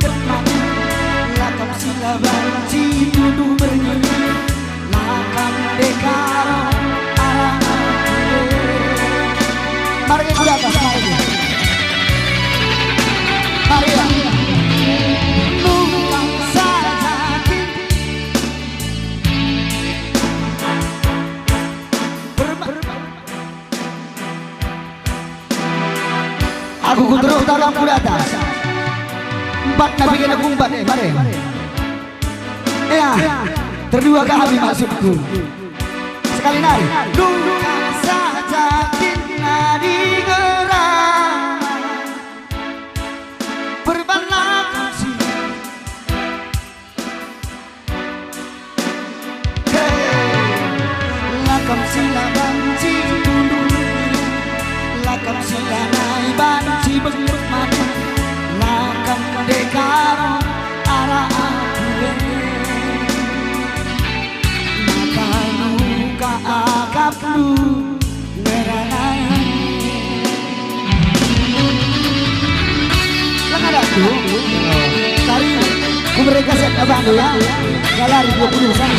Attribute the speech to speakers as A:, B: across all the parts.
A: bermana lakam sila banci duduk bernyanyi lakam dekaro arah mari ke atas mari bukan saja aku kudro dalam kuda atas empat nabi kena kumpat mari ya terdua kami maksudku sekali nari bukan saja kita digerak berbalakan sih lakam sila banci dulu lakam sila naik banci bentuk madu lakam dekaro arah aku mata luka akap lu ngeranai lengan aku cari ku mereka siap abang ya galari 20 sana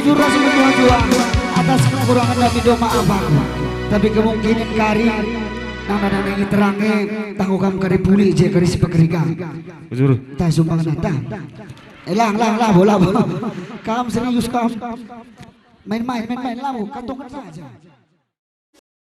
A: bujur rasa berjuang atas kekurangan dan video maaf aku tapi kemungkinan kari nana ini terangnya tahu kamu kari pulih je kari sepekerikan bujur tak sumpah nata lah bola kamu serius kamu main lah katungan saja